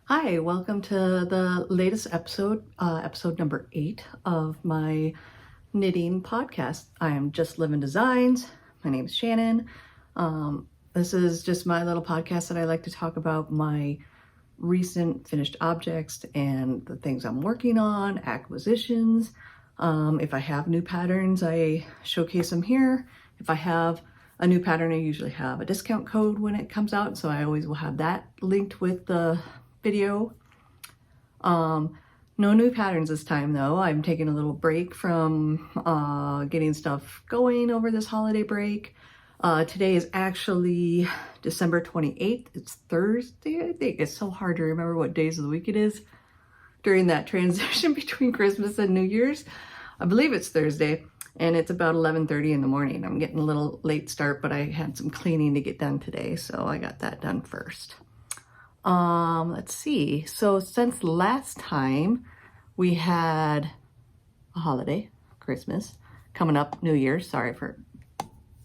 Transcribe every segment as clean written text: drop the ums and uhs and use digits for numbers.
Hi, welcome to the latest episode, episode number 8 of my knitting podcast. I am Just Living Designs. My name is Shannon. This is just my little podcast that I like to talk about my recent finished objects and the things I'm working on, acquisitions. If I have new patterns, I showcase them here. If I have a new pattern, I usually have a discount code when it comes out, so I always will have that linked with the video. No new patterns this time though. I'm taking a little break from getting stuff going over this holiday break. Today is actually December 28th. It's Thursday, I think. It's so hard to remember what days of the week it is during that transition between Christmas and New Year's. I believe it's Thursday, and it's about 11:30 in the morning. I'm getting a little late start, but I had some cleaning to get done today, so I got that done first. Let's see. So since last time we had a holiday, Christmas, coming up, New Year's. Sorry for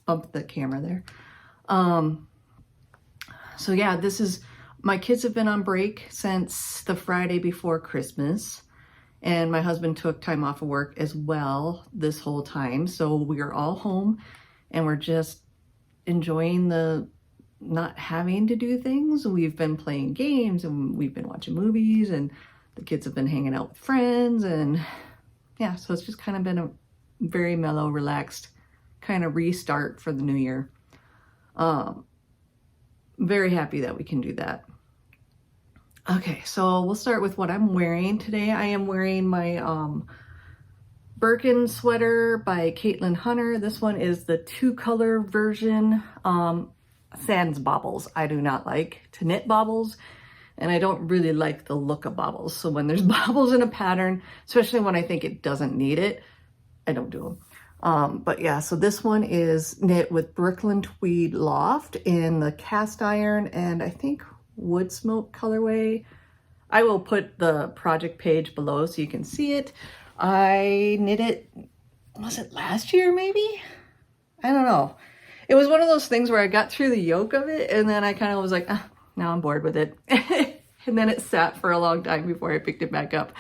bumping the camera there. So yeah, my kids have been on break since the Friday before Christmas, and my husband took time off of work as well this whole time. So we are all home and we're just enjoying the not having to do things. We've been playing games and we've been watching movies, and the kids have been hanging out with friends, and yeah, so it's just kind of been a very mellow, relaxed kind of restart for the new year. Very happy that we can do that. Okay, so we'll start with what I'm wearing today. I am wearing my Birkin sweater by Caitlin Hunter. This one is the 2-color version. Sans baubles. I do not like to knit baubles, and I don't really like the look of baubles. So when there's baubles in a pattern, especially when I think it doesn't need it, I don't do them. But yeah, so this one is knit with Brooklyn Tweed Loft in the cast iron and I think wood smoke colorway. I will put the project page below so you can see it. I knit it, was it last year maybe? I don't know. It was one of those things where I got through the yoke of it, and then I kind of was like, now I'm bored with it. And then it sat for a long time before I picked it back up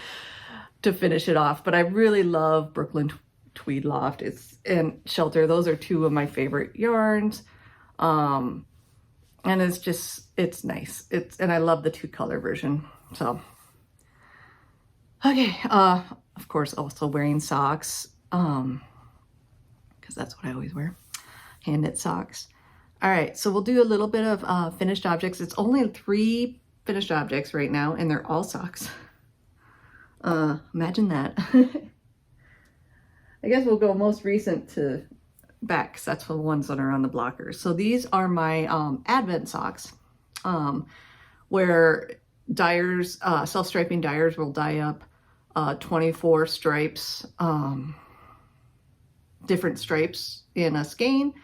to finish it off. But I really love Brooklyn Tweed Loft and Shelter. Those are two of my favorite yarns. And it's nice. And I love the 2-color version. So, okay. Of course, also wearing socks, because that's what I always wear. Hand knit socks. All right, so we'll do a little bit of finished objects. It's only 3 finished objects right now, and they're all socks. Imagine that. I guess we'll go most recent to back, because that's the ones that are on the blockers. So these are my Advent socks, where dyers, self-striping dyers will dye up 24 stripes, different stripes in a skein,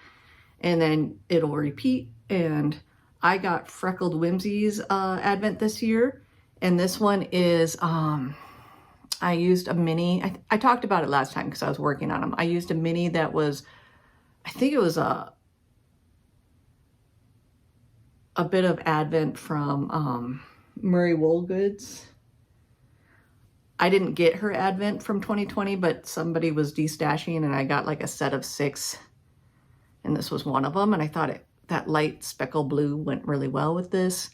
and then it'll repeat. And I got Freckled Whimsies Advent this year, and this one is I used a mini. I talked about it last time because I was working on them. I used a mini that was, I think it was a bit of Advent from Murray Woolgoods. I didn't get her Advent from 2020, but somebody was destashing and I got like a set of 6, and this was one of them, and I thought that light speckle blue went really well with this.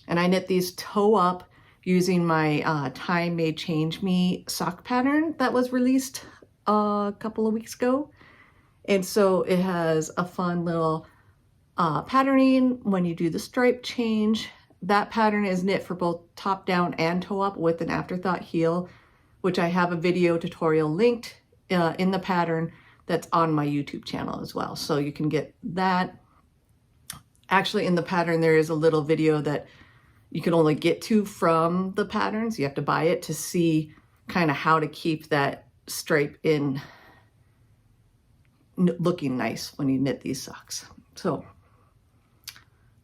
And I knit these toe up using my Time May Change Me sock pattern that was released a couple of weeks ago. And so it has a fun little patterning when you do the stripe change. That pattern is knit for both top down and toe up with an afterthought heel, which I have a video tutorial linked in the pattern that's on my YouTube channel as well. So you can get that. Actually, in the pattern, there is a little video that you can only get to from the patterns. You have to buy it to see kind of how to keep that stripe in looking nice when you knit these socks. So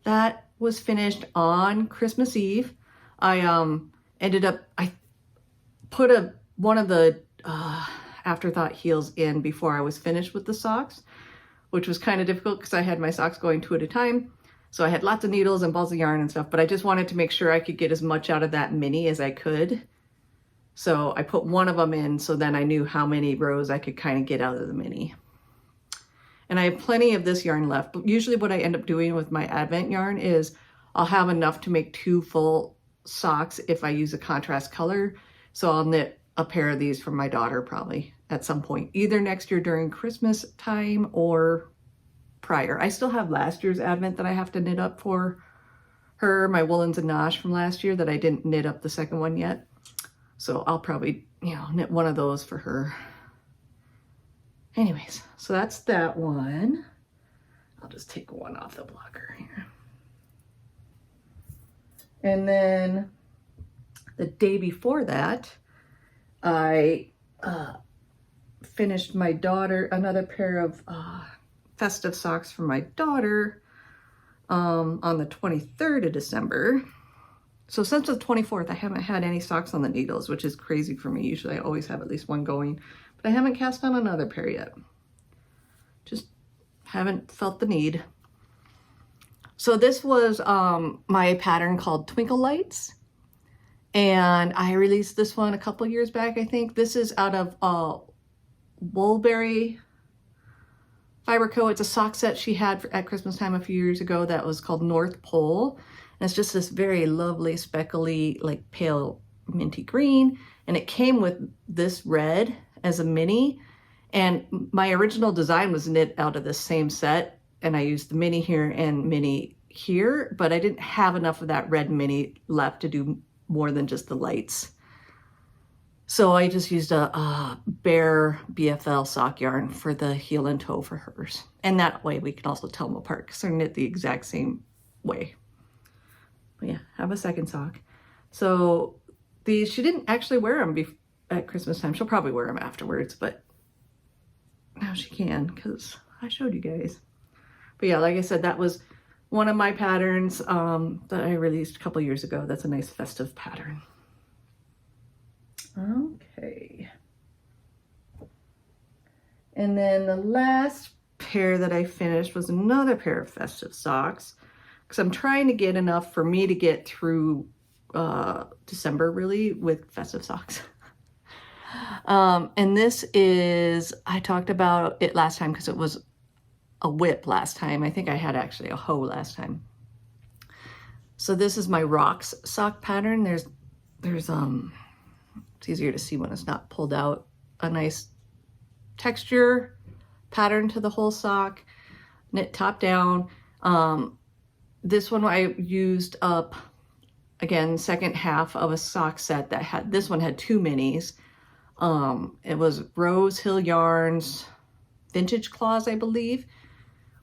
that was finished on Christmas Eve. I I put one of the afterthought heels in before I was finished with the socks, which was kind of difficult because I had my socks going 2 at a time. So I had lots of needles and balls of yarn and stuff, but I just wanted to make sure I could get as much out of that mini as I could. So I put one of them in, so then I knew how many rows I could kind of get out of the mini. And I have plenty of this yarn left. But usually what I end up doing with my Advent yarn is I'll have enough to make 2 full socks if I use a contrast color. So I'll knit a pair of these for my daughter probably at some point, either next year during Christmas time or prior. I still have last year's Advent that I have to knit up for her, my woolens and nash from last year that I didn't knit up the second one yet. So I'll probably, knit one of those for her. Anyways, so that's that one. I'll just take one off the blocker here. And then the day before that, I finished my daughter another pair of festive socks for my daughter on the 23rd of December. So since the 24th, I haven't had any socks on the needles, which is crazy for me. Usually I always have at least one going, but I haven't cast on another pair yet. Just haven't felt the need. So this was my pattern called Twinkle Lights. And I released this one a couple years back, I think. This is out of Woolberry Fiber Co. It's a sock set she had at Christmas time a few years ago that was called North Pole. And it's just this very lovely, speckly, like pale minty green. And it came with this red as a mini. And my original design was knit out of the same set. And I used the mini here and mini here, but I didn't have enough of that red mini left to do more than just the lights. So I just used a bare BFL sock yarn for the heel and toe for hers. And that way we can also tell them apart because they're knit the exact same way. But yeah, have a second sock. So these, she didn't actually wear them at Christmas time. She'll probably wear them afterwards, but now she can because I showed you guys. But yeah, like I said, that was one of my patterns that I released a couple years ago. That's a nice festive pattern. Okay. And then the last pair that I finished was another pair of festive socks because I'm trying to get enough for me to get through December really with festive socks. And this is, I talked about it last time because it was a whip last time. I think I had actually a hoe last time. So this is my rocks sock pattern. There's it's easier to see when it's not pulled out. A nice texture pattern to the whole sock, knit top down. This one I used up, again, second half of a sock set that had, this one had 2 minis. It was Rose Hill Yarns Vintage Claws, I believe,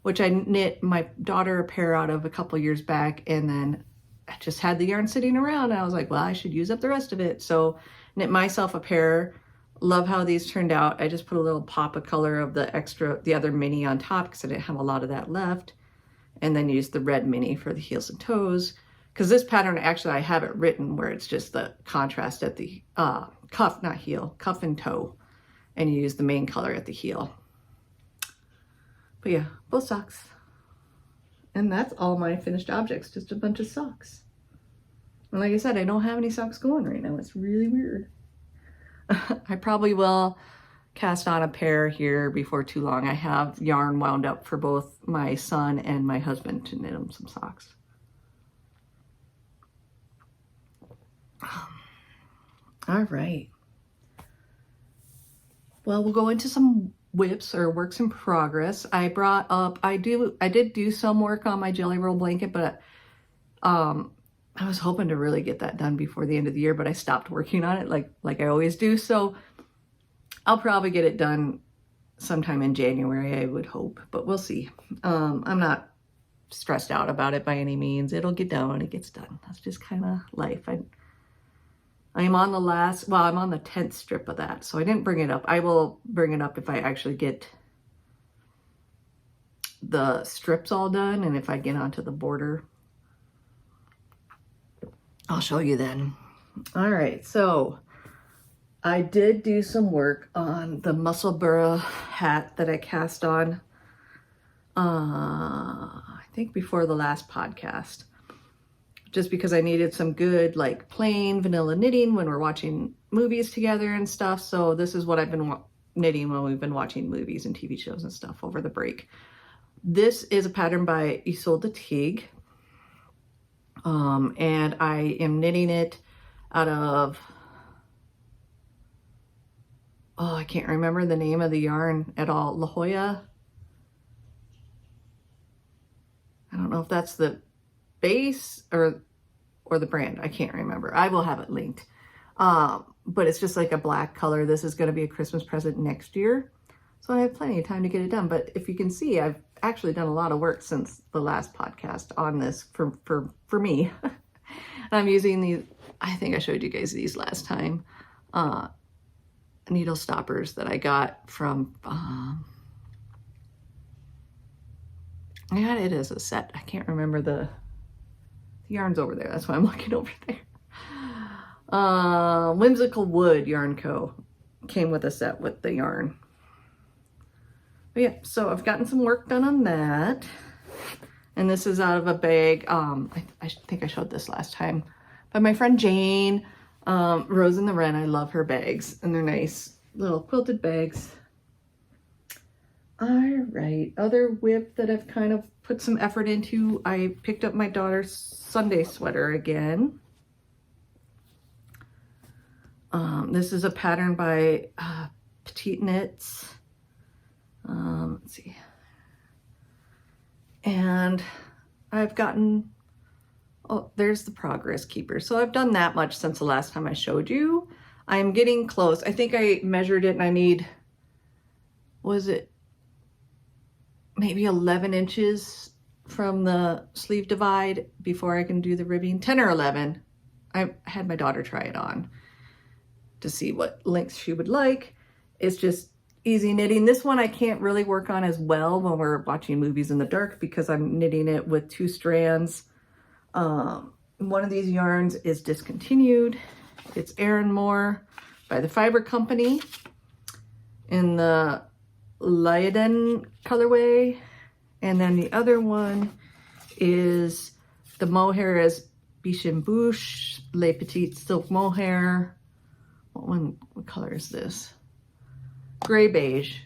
which I knit my daughter a pair out of a couple years back, and then I just had the yarn sitting around and I was like, well, I should use up the rest of it. So knit myself a pair. Love how these turned out. I just put a little pop of color of the other mini on top because I didn't have a lot of that left. And then used the red mini for the heels and toes. Because this pattern, actually, I have it written where it's just the contrast at the cuff, not heel, cuff and toe. And you use the main color at the heel. But yeah, both socks. And that's all my finished objects, just a bunch of socks. And like I said, I don't have any socks going right now. It's really weird. I probably will cast on a pair here before too long. I have yarn wound up for both my son and my husband to knit them some socks. All right. Well, we'll go into some whips or works in progress. I brought up, I did do some work on my jelly roll blanket, but I was hoping to really get that done before the end of the year, but I stopped working on it like I always do. So I'll probably get it done sometime in January, I would hope, but we'll see. I'm not stressed out about it by any means. It'll get done when it gets done. That's just kind of life. I'm on the last, well, I'm on the 10th strip of that, so I didn't bring it up. I will bring it up if I actually get the strips all done and if I get onto the border. I'll show you then. All right, so I did do some work on the Musselburgh hat that I cast on, I think before the last podcast, just because I needed some good like plain vanilla knitting when we're watching movies together and stuff. So this is what I've been knitting when we've been watching movies and TV shows and stuff over the break. This is a pattern by Isolde Teague. And I am knitting it out of, oh, I can't remember the name of the yarn at all. La Jolla. I don't know if that's the base or the brand. I can't remember. I will have it linked. But it's just like a black color. This is going to be a Christmas present next year. So I have plenty of time to get it done. But if you can see, I've actually done a lot of work since the last podcast on this for me. And I'm using these, I think I showed you guys these last time, needle stoppers that I got from, I got it as a set. I can't remember the yarn's over there. That's why I'm looking over there. Whimsical Wood Yarn Co. came with a set with the yarn. But yeah, so I've gotten some work done on that. And this is out of a bag. I think I showed this last time. By my friend Jane, Rose and the Wren. I love her bags. And they're nice little quilted bags. All right, other whip that I've kind of put some effort into. I picked up my daughter's Sunday sweater again. This is a pattern by Petite Knits. Let's see. And I've gotten, oh, there's the progress keeper. So I've done that much since the last time I showed you. I'm getting close. I think I measured it and I need, was it maybe 11 inches from the sleeve divide before I can do the ribbing? 10 or 11. I had my daughter try it on to see what length she would like. It's just easy knitting. This one I can't really work on as well when we're watching movies in the dark because I'm knitting it with 2 strands. One of these yarns is discontinued. It's Erin Moore by the Fiber Company in the Leiden colorway. And then the other one is the Mohair as Bichon-Bouche Les Petites Silk Mohair. What color is this? Gray beige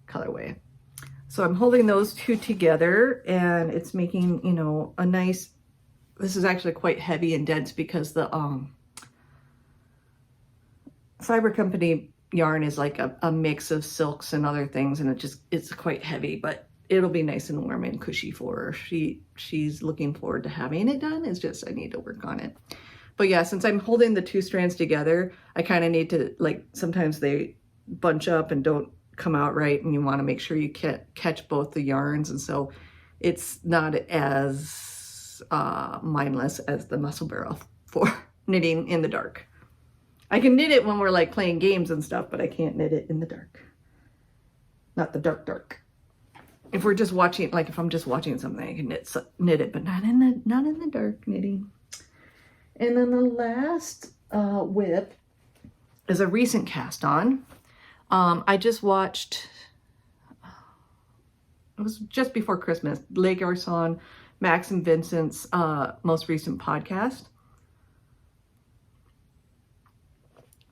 colorway. So I'm holding those two together and it's making, you know, a nice, this is actually quite heavy and dense because the Fiber Company yarn is like a mix of silks and other things, and it's quite heavy, but it'll be nice and warm and cushy for her. She's looking forward to having it done. It's just I need to work on it. But yeah, since I'm holding the 2 strands together, I kind of need to, like, sometimes they bunch up and don't come out right, and you want to make sure you catch both the yarns, and so it's not as mindless as the muscle barrel for knitting in the dark. I can knit it when we're like playing games and stuff, but I can't knit it in the dark. Not the dark. If we're just watching, like if I'm just watching something, I can knit it, but not in the dark knitting. And then the last whip is a recent cast on. I just watched, it was just before Christmas, Les Garçons, Max and Vincent's most recent podcast.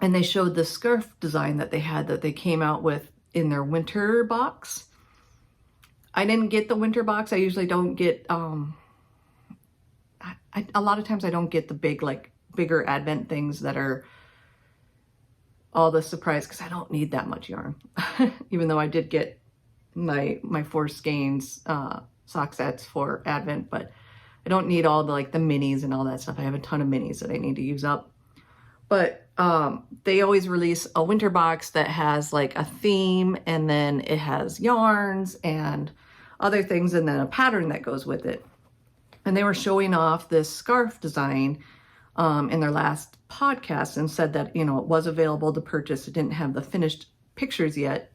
And they showed the scarf design that they had that they came out with in their winter box. I didn't get the winter box. I usually don't get, a lot of times I don't get the bigger Advent things that are all the surprise, because I don't need that much yarn. Even though I did get my 4 skeins sock sets for Advent, but I don't need all the the minis and all that stuff. I have a ton of minis that I need to use up. But they always release a winter box that has like a theme, and then it has yarns and other things, and then a pattern that goes with it. And they were showing off this scarf design in their last podcast and said that, you know, it was available to purchase. It didn't have the finished pictures yet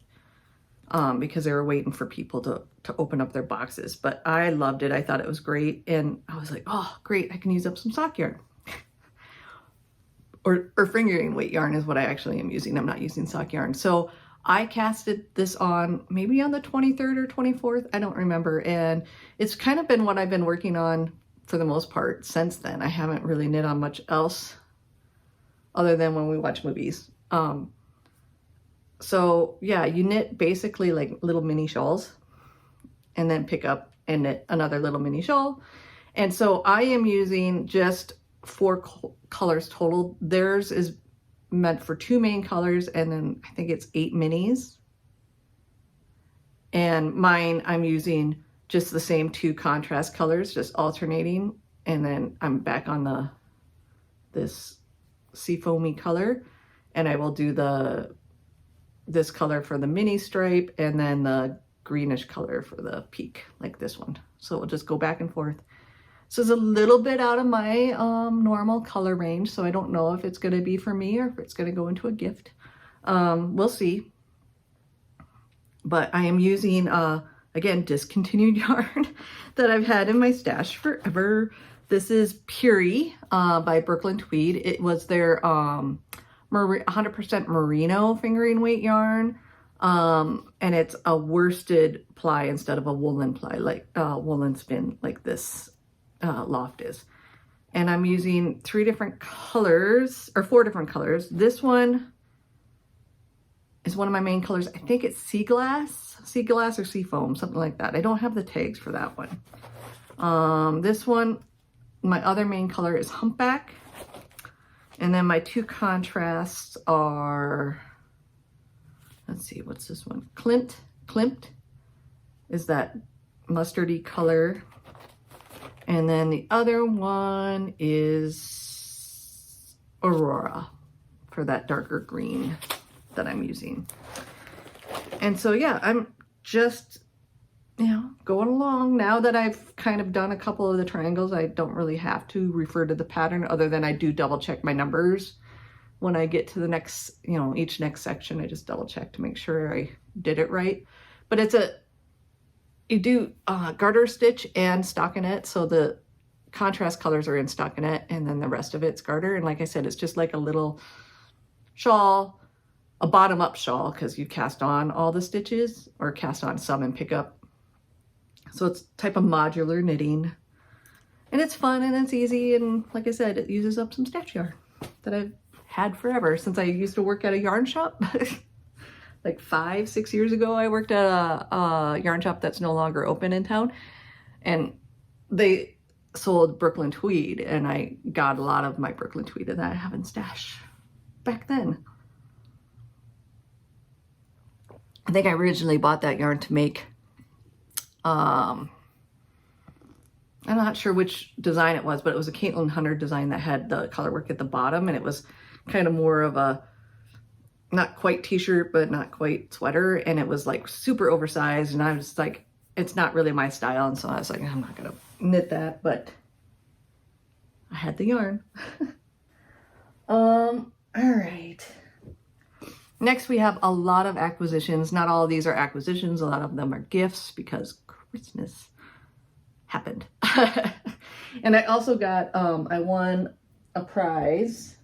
because they were waiting for people to open up their boxes. But I loved it. I thought it was great. And I was like, oh, great. I can use up some sock yarn. or fingering weight yarn is what I actually am using. I'm not using sock yarn. So I casted this on maybe on the 23rd or 24th. I don't remember. And it's kind of been what I've been working on for the most part since then. I haven't really knit on much else other than when we watch movies. So yeah, you knit basically like little mini shawls and then pick up and knit another little mini shawl. And so I am using just 4 colors total. Theirs is meant for 2 main colors, and then I think it's 8 minis. And mine, I'm using just the same 2 contrast colors, just alternating. And then I'm back on this seafoamy color, and I will do this color for the mini stripe, and then the greenish color for the peak, like this one. So we'll just go back and forth. So it's a little bit out of my normal color range, so I don't know if it's going to be for me or if it's going to go into a gift. We'll see. But I am using, again, discontinued yarn that I've had in my stash forever. This is Puri by Brooklyn Tweed. It was their 100% merino fingering weight yarn. And it's a worsted ply instead of a woolen ply, like woolen spin like this loft is. And I'm using 3 different colors, or 4 different colors. This one is one of my main colors. I think it's sea glass or sea foam, something like that. I don't have the tags for that one. This one, my other main color is humpback. And then my 2 contrasts are, let's see, what's this one? Klimt is that mustardy color. And then the other one is Aurora for that darker green that I'm using. And so, yeah, I'm just, going along. Now that I've kind of done a couple of the triangles, I don't really have to refer to the pattern, other than I do double check my numbers when I get to the next, each next section. I just double check to make sure I did it right. But you do garter stitch and stockinette, so the contrast colors are in stockinette and then the rest of it's garter. And like I said, it's just like a little shawl, a bottom-up shawl, because you cast on all the stitches or cast on some and pick up. So it's type of modular knitting, and it's fun and it's easy, and like I said, it uses up some stash yarn that I've had forever since I used to work at a yarn shop. Like 5-6 years ago, I worked at a yarn shop that's no longer open in town, and they sold Brooklyn Tweed, and I got a lot of my Brooklyn Tweed that I have in stash back then. I think I originally bought that yarn to make, I'm not sure which design it was, but it was a Caitlin Hunter design that had the colorwork at the bottom, and it was kind of more of a not quite t-shirt, but not quite sweater. And it was like super oversized. And I was like, it's not really my style. And so I was like, I'm not going to knit that, but I had the yarn. All right. Next, we have a lot of acquisitions. Not all of these are acquisitions. A lot of them are gifts because Christmas happened. And I also got, I won a prize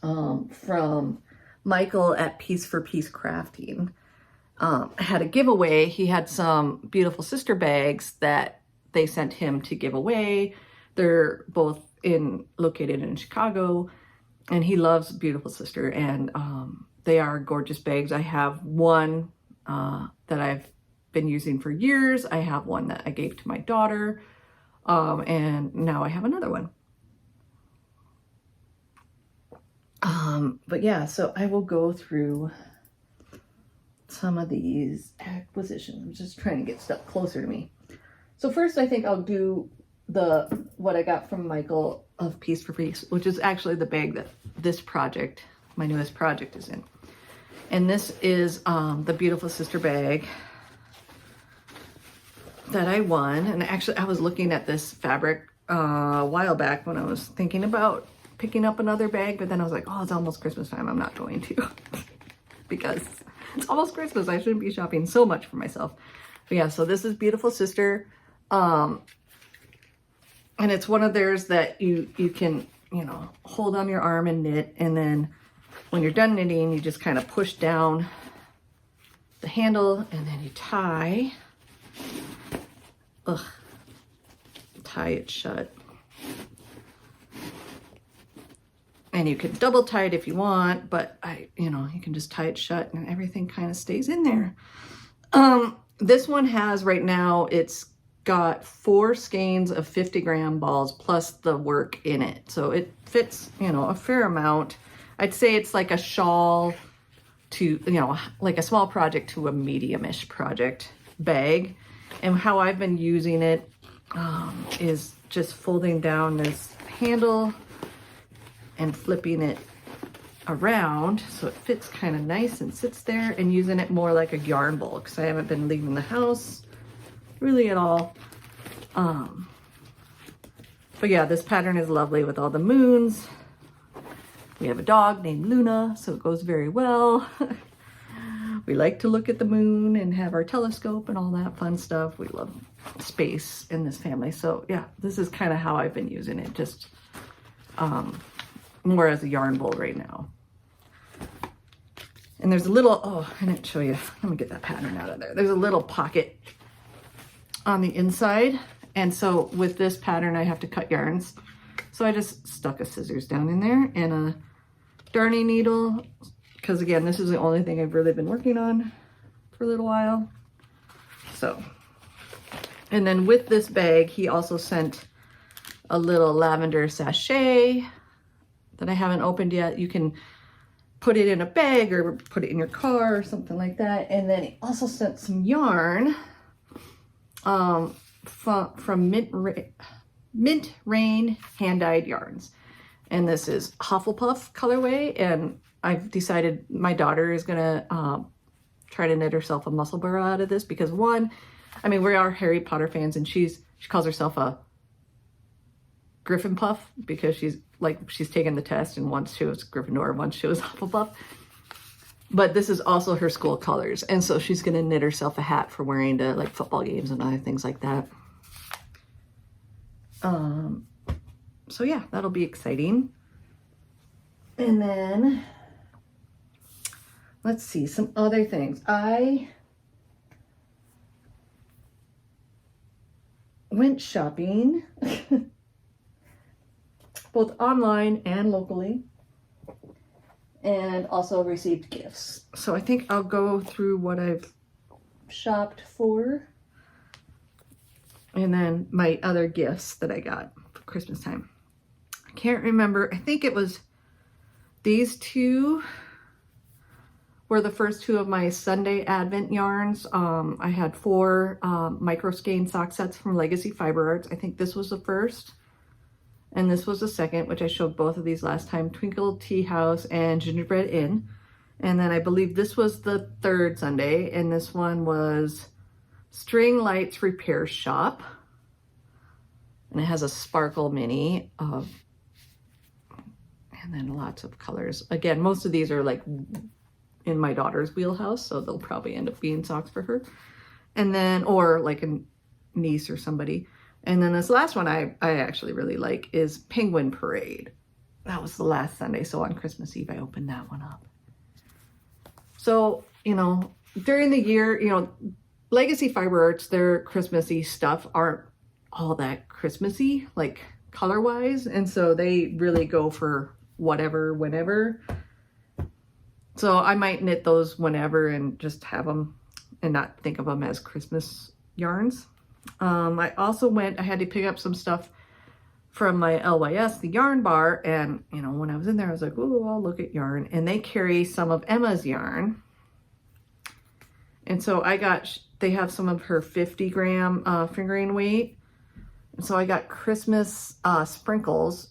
from Michael at Piece for Piece Crafting. Had a giveaway. He had some beautiful sister bags that they sent him to give away. They're both located in Chicago, and he loves Beautiful Sister, and they are gorgeous bags. I have one that I've been using for years. I have one that I gave to my daughter, and now I have another one. But yeah, so I will go through some of these acquisitions. I'm just trying to get stuff closer to me. So first, I think I'll do what I got from Michael of Piece for Piece, which is actually the bag that this project, my newest project, is in. And this is the Beautiful Sister bag that I won. And actually, I was looking at this fabric a while back when I was thinking about picking up another bag, but then I was like, oh, it's almost Christmas time. I'm not going to because it's almost Christmas. I shouldn't be shopping so much for myself. But yeah, so this is Beautiful Sister. And it's one of theirs that you can, hold on your arm and knit. And then when you're done knitting, you just kind of push down the handle and then you tie it shut. And you can double tie it if you want, but you can just tie it shut and everything kind of stays in there. This one has right now, it's got 4 skeins of 50-gram balls plus the work in it. So it fits, a fair amount. I'd say it's like a shawl to, like a small project to a medium-ish project bag. And how I've been using it is just folding down this handle and flipping it around so it fits kind of nice and sits there, and using it more like a yarn bowl because I haven't been leaving the house really at all. But yeah, this pattern is lovely with all the moons. We have a dog named Luna, so it goes very well. We like to look at the moon and have our telescope and all that fun stuff. We love space in this family. So yeah, this is kind of how I've been using it, just more as a yarn bowl right now. And there's a little, I didn't show you. Let me get that pattern out of there. There's a little pocket on the inside. And so with this pattern, I have to cut yarns. So I just stuck a scissors down in there and a darning needle, because again, this is the only thing I've really been working on for a little while. So, and then with this bag, he also sent a little lavender sachet that I haven't opened yet. You can put it in a bag or put it in your car or something like that. And then he also sent some yarn from Mint Rain hand-dyed yarns. And this is Hufflepuff colorway. And I've decided my daughter is gonna try to knit herself a muscle burrow out of this because one, I mean, we are Harry Potter fans, and she calls herself a Griffin Puff because she's taken the test, and once she was Gryffindor, once she was Hufflepuff. But this is also her school colors, and so she's gonna knit herself a hat for wearing to like football games and other things like that. So yeah, that'll be exciting. And then let's see some other things. I went shopping both online and locally, and also received gifts. So I think I'll go through what I've shopped for and then my other gifts that I got for Christmas time. I can't remember. I think it was these two were the first two of my Sunday Advent yarns. I had 4 micro skein sock sets from Legacy Fiber Arts. I think this was the first, and this was the second, which I showed both of these last time, Twinkle Tea House and Gingerbread Inn. And then I believe this was the third Sunday, and this one was String Lights Repair Shop. And it has a sparkle mini and then lots of colors. Again, most of these are like in my daughter's wheelhouse, so they'll probably end up being socks for her. And then, or like a niece or somebody. And then this last one I actually really like is Penguin Parade. That was the last Sunday, so on Christmas Eve I opened that one up. So, during the year, Legacy Fiber Arts, their Christmassy stuff aren't all that Christmassy, like color-wise, and so they really go for whatever, whenever. So I might knit those whenever and just have them and not think of them as Christmas yarns. I also I had to pick up some stuff from my LYS, the yarn bar, and when I was in there I was like, oh, I'll look at yarn, and they carry some of Emma's yarn. And so they have some of her 50-gram fingering weight. And so I got Christmas sprinkles,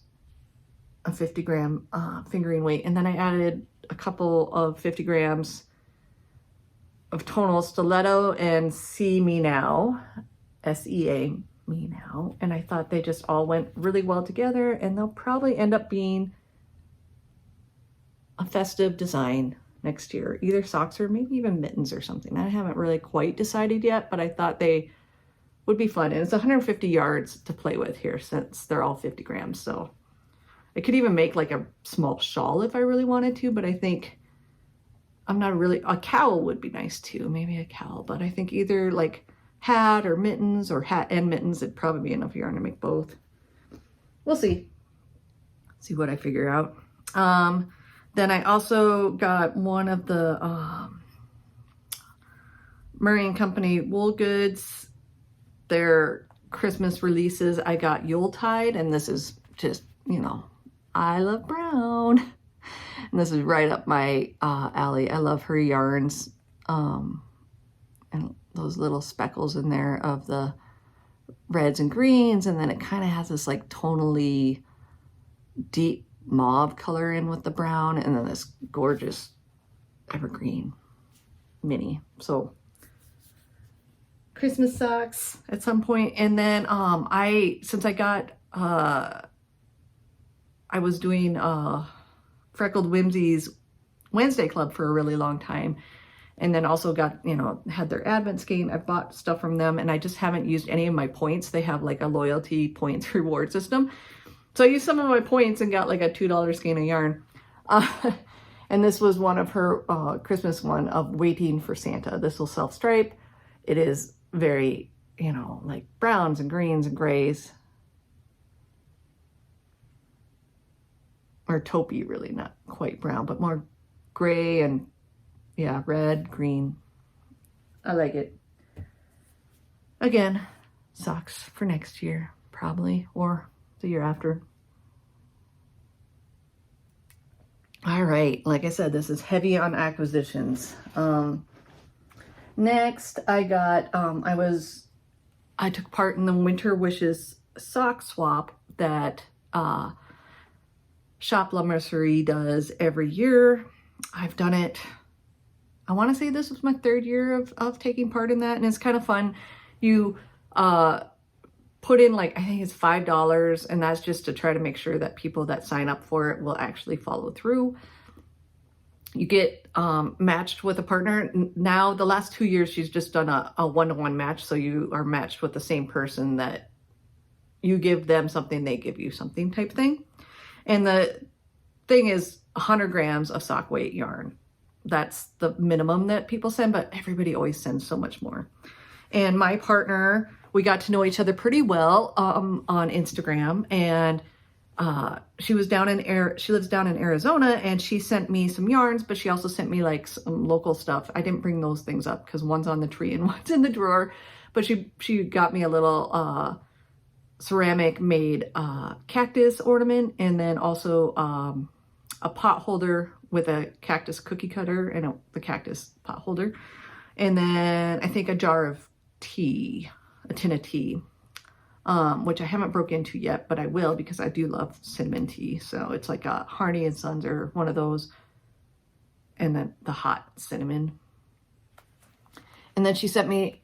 a 50-gram fingering weight. And then I added a couple of 50 grams of tonal stiletto and See Me Now, SEA Me Now. And I thought they just all went really well together, and they'll probably end up being a festive design next year, either socks or maybe even mittens or something. I haven't really quite decided yet, but I thought they would be fun. And it's 150 yards to play with here since they're all 50 grams. So I could even make like a small shawl if I really wanted to, but I think I'm not really, a cowl would be nice too, maybe a cowl, but I think either like hat or mittens, or hat and mittens, it'd probably be enough yarn to make both. We'll see. See what I figure out. Then I also got one of the Murray & Company wool goods, their Christmas releases. I got Yuletide, and this is just, you know, I love brown. And this is right up my alley. I love her yarns. And those little speckles in there of the reds and greens. And then it kind of has this like tonally deep mauve color in with the brown. And then this gorgeous evergreen mini. So Christmas socks at some point. And then since I got, I was doing Freckled Whimsy's Wednesday Club for a really long time. And then also got, you know, had their Advent skein. I bought stuff from them, and I just haven't used any of my points. They have like a loyalty points reward system. So I used some of my points and got like a $2 skein of yarn. And this was one of her Christmas one of Waiting for Santa. This will self-stripe. It is very, you know, like browns and greens and grays. Or taupey, really, not quite brown, but more gray and, yeah, red, green. I like it. Again, socks for next year, probably, or the year after. All right, like I said, this is heavy on acquisitions. Next, I got, I took part in the Winter Wishes sock swap that Shop La Mercerie does every year. I've done it, I want to say this was my 3rd year of taking part in that, and it's kind of fun. You put in like, I think it's $5, and that's just to try to make sure that people that sign up for it will actually follow through. You get matched with a partner. Now, the last 2 years, she's just done a one-to-one match, so you are matched with the same person that you give them something, they give you something type thing. And the thing is 100 grams of sock weight yarn. That's the minimum that people send, but everybody always sends so much more. And my partner, we got to know each other pretty well on Instagram, and she lives down in Arizona, and she sent me some yarns, but she also sent me like some local stuff. I didn't bring those things up because one's on the tree and one's in the drawer, but she got me a little ceramic made cactus ornament, and then also a pot holder with a cactus cookie cutter and the cactus pot holder. And then I think a jar of tea, a tin of tea, which I haven't broke into yet, but I will because I do love cinnamon tea. So it's like a Harney and Sons or one of those, and then the hot cinnamon. And then she sent me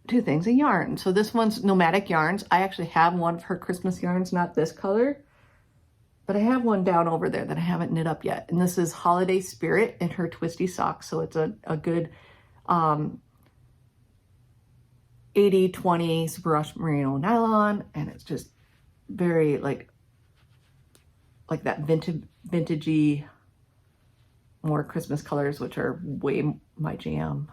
2 things of yarn. So this one's Nomadic Yarns. I actually have one of her Christmas yarns, not this color, but I have one down over there that I haven't knit up yet. And this is Holiday Spirit in her Twisty Socks. So it's a good 80/20 super rush merino nylon, and it's just very like that vintagey, more Christmas colors, which are way my jam.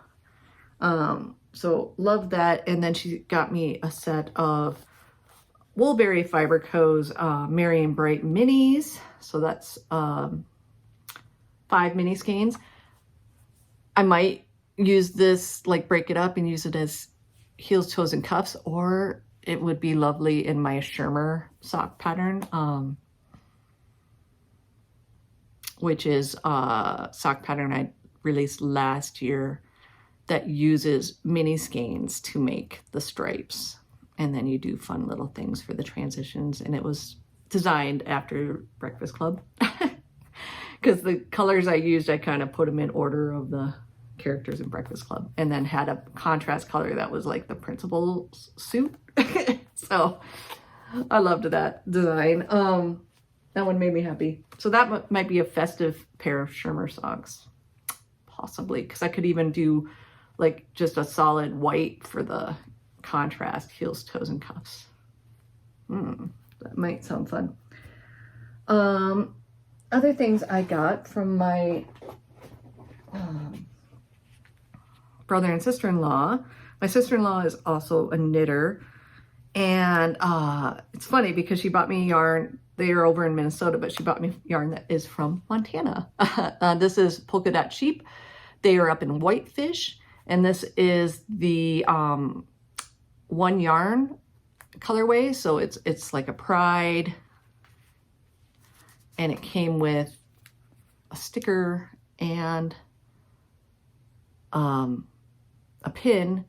So love that. And then she got me a set of Woolberry Fiber Co.'s Merry and Bright minis. So that's 5 mini skeins. I might use this, like break it up and use it as heels, toes, and cuffs, or it would be lovely in my Shermer sock pattern, which is a sock pattern I released last year that uses mini skeins to make the stripes. And then you do fun little things for the transitions. And it was designed after Breakfast Club because the colors I used, I kind of put them in order of the characters in Breakfast Club, and then had a contrast color that was like the principal's suit. So I loved that design. That one made me happy. So that might be a festive pair of Shermer socks, possibly, because I could even do like just a solid white for the contrast heels, toes, and cuffs. That might sound fun. Other things I got from my brother and sister-in-law. My sister-in-law is also a knitter, and it's funny because she bought me yarn. They are over in Minnesota, but she bought me yarn that is from Montana. This is Polka Dot Sheep. They are up in Whitefish, and this is the one yarn colorway. So it's like a pride, and it came with a sticker and a pin,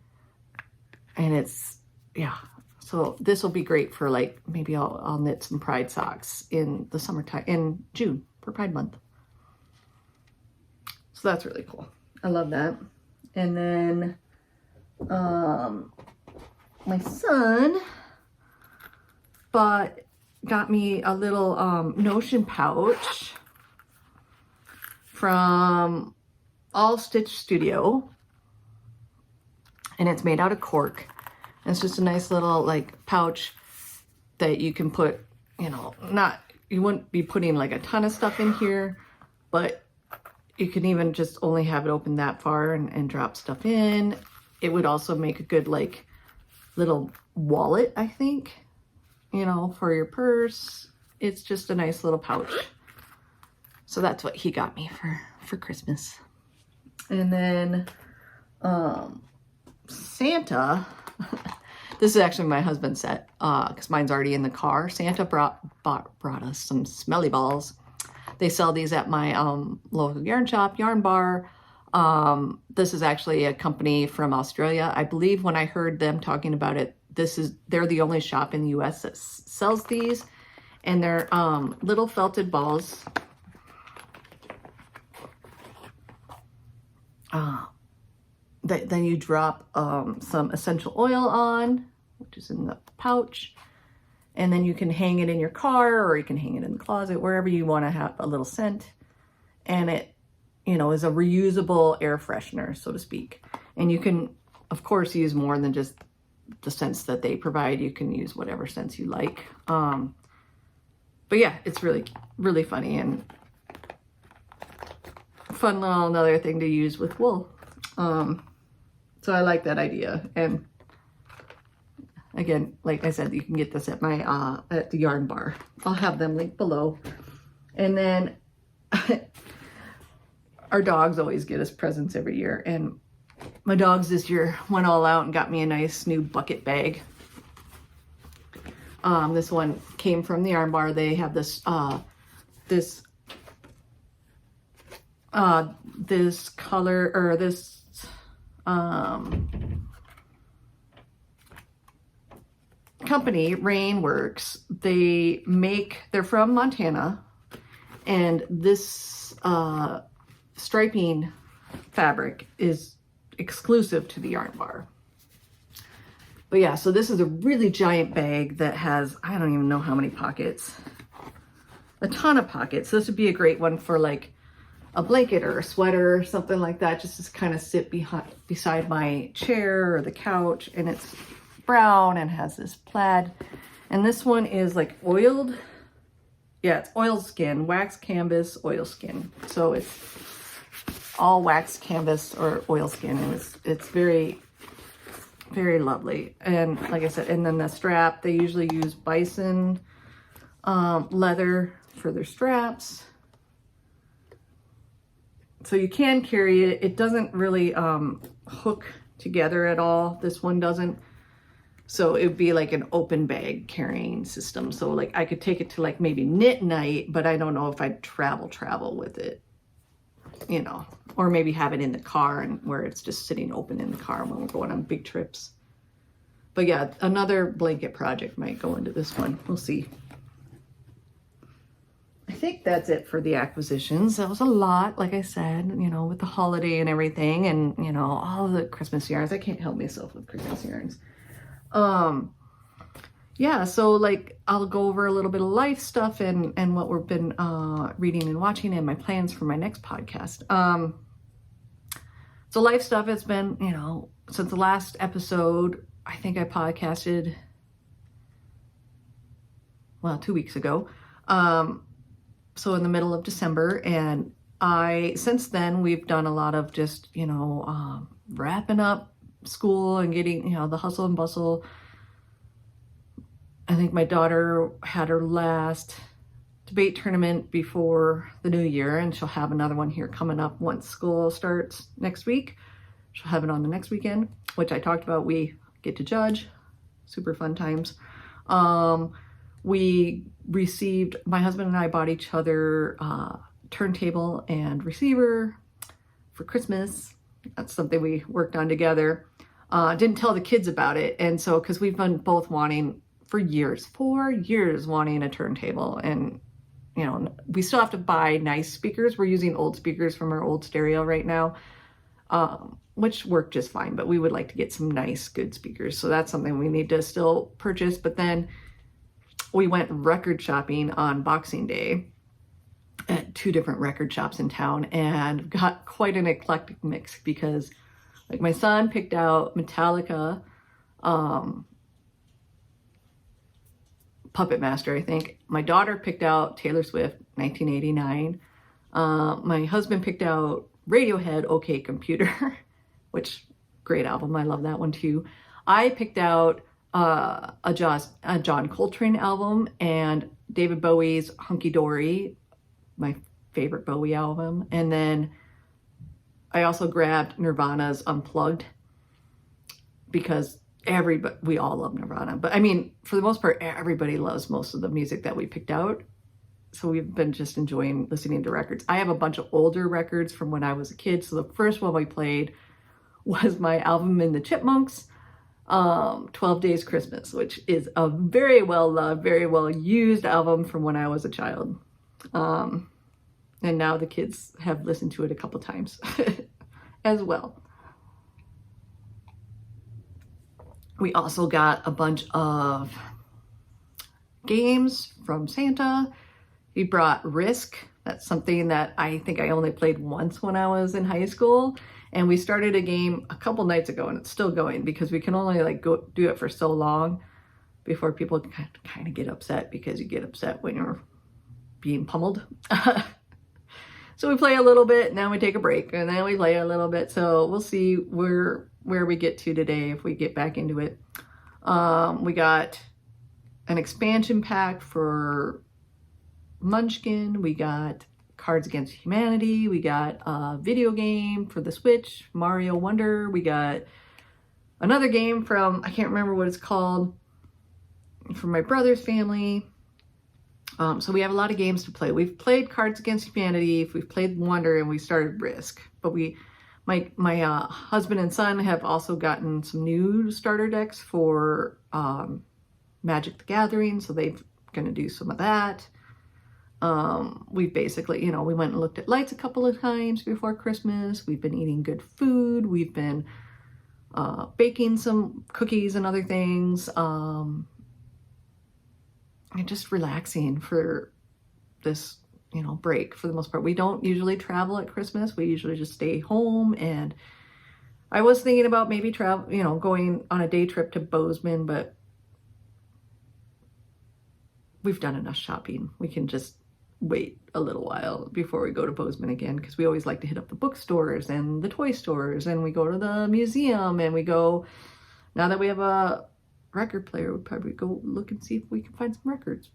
and it's, yeah. So this will be great for, like, maybe I'll knit some pride socks in the summertime, in June for Pride Month. So that's really cool. I love that. And then my son got me a little Notion pouch from All Stitch Studio, and it's made out of cork. And it's just a nice little, like, pouch that you can put, you know, you wouldn't be putting like a ton of stuff in here, but you can even just only have it open that far and drop stuff in. It would also make a good, like, little wallet, I think, you know, for your purse. It's just a nice little pouch. So that's what he got me for Christmas. And then Santa, this is actually my husband's set, because mine's already in the car. Santa brought us some Smelly Balls. They sell these at my local yarn shop, Yarn Bar. This is actually a company from Australia. I believe when I heard them talking about it, they're the only shop in the US that sells these. And they're little felted balls. Then you drop some essential oil on, which is in the pouch, and then you can hang it in your car, or you can hang it in the closet, wherever you want to have a little scent. And it, you know, is a reusable air freshener, so to speak. And you can, of course, use more than just the scents that they provide. You can use whatever scents you like. But yeah, it's really, really funny and fun little another thing to use with wool. So I like that idea. And again, like I said, you can get this at my at the Yarn Bar. I'll have them linked below. And then our dogs always get us presents every year, and my dogs this year went all out and got me a nice new bucket bag. This one came from the Yarn Bar. They have this this color, or this company, Rainworks. They're from Montana, and this striping fabric is exclusive to the Yarn Bar. But yeah, so this is a really giant bag that has, I don't even know how many pockets, a ton of pockets. So this would be a great one for, like, a blanket or a sweater or something like that, just to kind of sit beside my chair or the couch. And it's brown and has this plaid. And this one is like oiled. Yeah, it's oil skin, wax canvas, oil skin. So it's all wax canvas or oil skin, and it's very, very lovely. And like I said, and then the strap, they usually use bison leather for their straps. So you can carry it. It doesn't really hook together at all. This one doesn't. So it would be like an open bag carrying system. So, like, I could take it to, like, maybe knit night, but I don't know if I'd travel with it, you know, or maybe have it in the car, and where it's just sitting open in the car when we're going on big trips. But yeah, another blanket project might go into this one. We'll see. I think that's it for the acquisitions. That was a lot, like I said, you know, with the holiday and everything, and, you know, all the Christmas yarns. I can't help myself with Christmas yarns. Yeah, so, like, I'll go over a little bit of life stuff and what we've been reading and watching, and my plans for my next podcast. So life stuff, it's been, you know, since the last episode, I think I podcasted, well, 2 weeks ago. so in the middle of December, and since then we've done a lot of just, wrapping up school and getting, the hustle and bustle. I think my daughter had her last debate tournament before the new year, and she'll have another one here coming up once school starts next week. She'll have it on the next weekend, which I talked about. We get to judge. Super fun times. We received, my husband and I bought each other turntable and receiver for Christmas. That's something we worked on together. Didn't tell the kids about it. And so, because we've been both wanting for years, 4 years wanting a turntable. And, we still have to buy nice speakers. We're using old speakers from our old stereo right now, which work just fine. But we would like to get some nice, good speakers. So that's something we need to still purchase. But then we went record shopping on Boxing Day at 2 different record shops in town and got quite an eclectic mix because like my son picked out Metallica, Puppet Master, I think. My daughter picked out Taylor Swift, 1989. My husband picked out Radiohead, OK Computer, which great album. I love that one too. I picked out a John Coltrane album and David Bowie's Hunky Dory, my favorite Bowie album. And then I also grabbed Nirvana's Unplugged because we all love Nirvana. But I mean, for the most part, everybody loves most of the music that we picked out. So we've been just enjoying listening to records. I have a bunch of older records from when I was a kid. So the first one we played was my album in the Chipmunks, 12 Days Christmas, which is a very well loved, very well used album from when I was a child. And now the kids have listened to it a couple times as well. We also got a bunch of games from Santa. He brought Risk. That's something that I think I only played once when I was in high school. And we started a game a couple nights ago and it's still going because we can only go do it for so long before people kind of get upset, because you get upset when you're being pummeled. So we play a little bit and then we take a break and then we play a little bit. So we'll see where we get to today if we get back into it. We got an expansion pack for Munchkin. We got Cards Against Humanity. We got a video game for the Switch, Mario Wonder. We got another game from, I can't remember what it's called, from my brother's family. So we have a lot of games to play. We've played Cards Against Humanity, we've played Wonder, and we started Risk. But my husband and son have also gotten some new starter decks for Magic the Gathering, so they're going to do some of that. We've basically, we went and looked at lights a couple of times before Christmas. We've been eating good food. We've been baking some cookies and other things. And just relaxing for this, break for the most part. We don't usually travel at Christmas. We usually just stay home. And I was thinking about maybe going on a day trip to Bozeman, but we've done enough shopping. We can just wait a little while before we go to Bozeman again, because we always like to hit up the bookstores and the toy stores, and we go to the museum, and we go, now that we have a record player, we'd probably go look and see if we can find some records.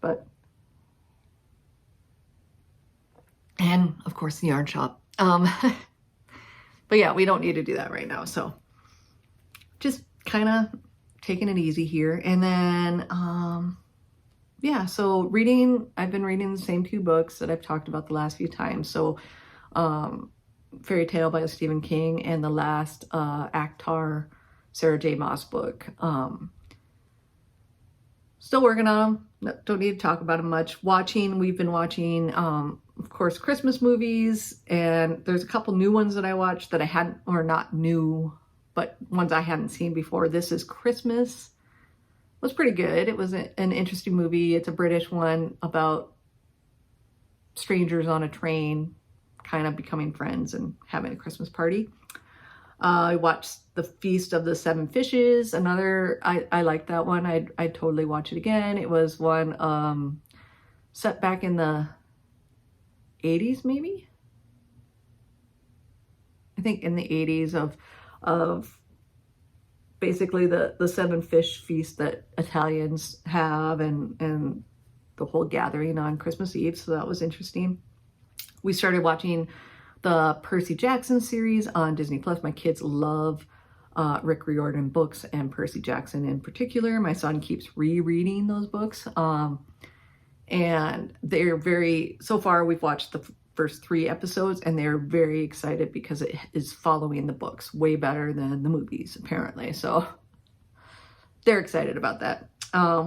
And of course the yarn shop. But yeah, we don't need to do that right now. So just kind of taking it easy here. And then, yeah, so I've been reading the same 2 books that I've talked about the last few times. So Fairy Tale by Stephen King and the last Actar Sarah J. Maas book. Still working on them. Don't need to talk about them much. We've been watching, of course, Christmas movies. And there's a couple new ones that I watched that I hadn't, or not new, but ones I hadn't seen before. This Is Christmas was pretty good. It was an interesting movie. It's a British one about strangers on a train kind of becoming friends and having a Christmas party. I watched The Feast of the Seven Fishes. I liked that one. I'd totally watch it again. It was one set back in the 80s maybe? I think in the 80s of basically the 7 fish feast that Italians have and the whole gathering on Christmas Eve. So that was interesting. We started watching the Percy Jackson series on Disney Plus. My kids love Rick Riordan books and Percy Jackson in particular. My son keeps rereading those books. And they're so far we've watched the first 3 episodes and they're very excited because it is following the books way better than the movies, apparently. So they're excited about that.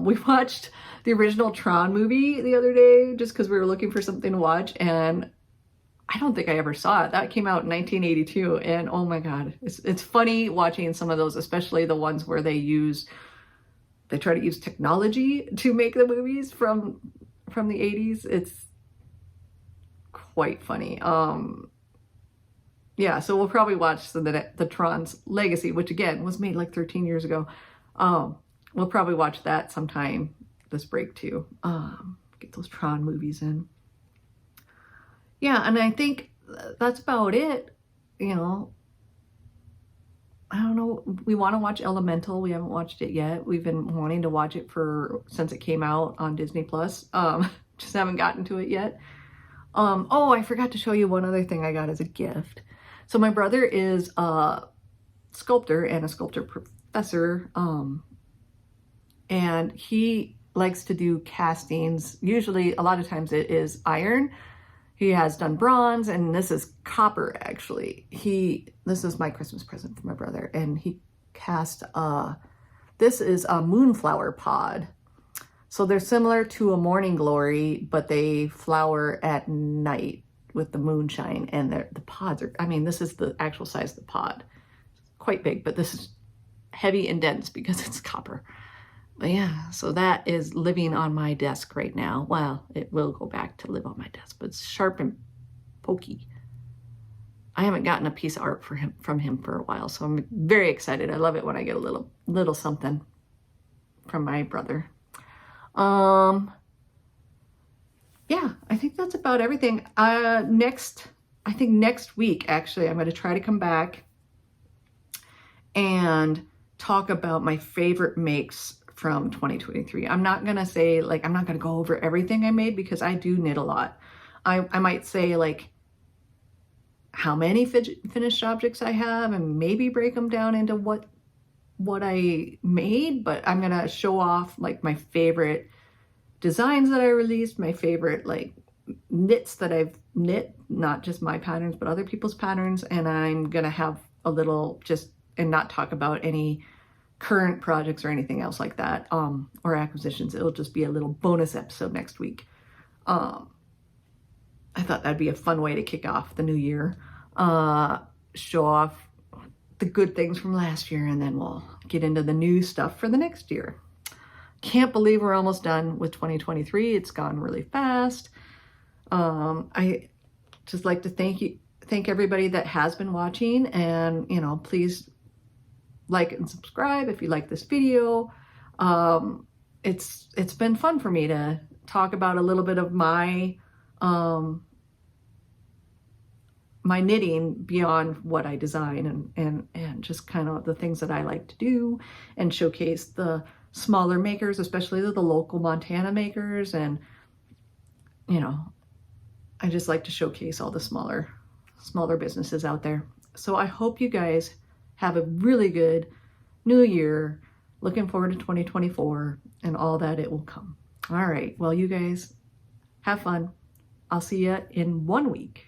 We watched the original Tron movie the other day just because we were looking for something to watch, and I don't think I ever saw it. That came out in 1982, and oh my God, it's funny watching some of those, especially the ones where they try to use technology to make the movies from the 80s. It's quite funny. Yeah, so we'll probably watch the Tron's Legacy, which again was made like 13 years ago. We'll probably watch that sometime this break too. Get those Tron movies in. Yeah, and I think that's about it. You know, I don't know. We want to watch Elemental. We haven't watched it yet. We've been wanting to watch it since it came out on Disney Plus. Just haven't gotten to it yet. Oh, I forgot to show you one other thing I got as a gift. So my brother is a sculptor and a sculpture professor. And he likes to do castings. Usually, a lot of times it is iron. He has done bronze, and this is copper, actually. This is my Christmas present for my brother, and he cast, this is a moonflower pod. So they're similar to a morning glory, but they flower at night with the moonshine, and the pods are, I mean, this is the actual size of the pod. Quite big, but this is heavy and dense because it's copper. But yeah, so that is living on my desk right now. Well, it will go back to live on my desk, but it's sharp and pokey. I haven't gotten a piece of art from him for a while, so I'm very excited. I love it when I get a little something from my brother. Yeah, I think that's about everything. I think next week, actually, I'm going to try to come back and talk about my favorite makes from 2023. I'm not going to say, I'm not going to go over everything I made because I do knit a lot. I might say, how many finished objects I have and maybe break them down into what I made, but I'm going to show off, my favorite designs that I released, my favorite, knits that I've knit, not just my patterns, but other people's patterns, and I'm going to have a little and not talk about any current projects or anything else like that, or acquisitions. It'll just be a little bonus episode next week. I thought that'd be a fun way to kick off the new year. Show off the good things from last year, and then we'll get into the new stuff for the next year. Can't believe we're almost done with 2023. It's gone really fast. I just like to thank everybody that has been watching, and please like and subscribe if you like this video. It's been fun for me to talk about a little bit of my my knitting beyond what I design, and just kind of the things that I like to do, and showcase the smaller makers, especially the local Montana makers. And I just like to showcase all the smaller businesses out there. So I hope you guys have a really good new year. Looking forward to 2024 and all that it will come. All right. Well, you guys have fun. I'll see you in 1 week.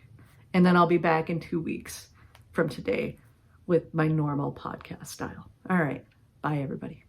And then I'll be back in 2 weeks from today with my normal podcast style. All right. Bye, everybody.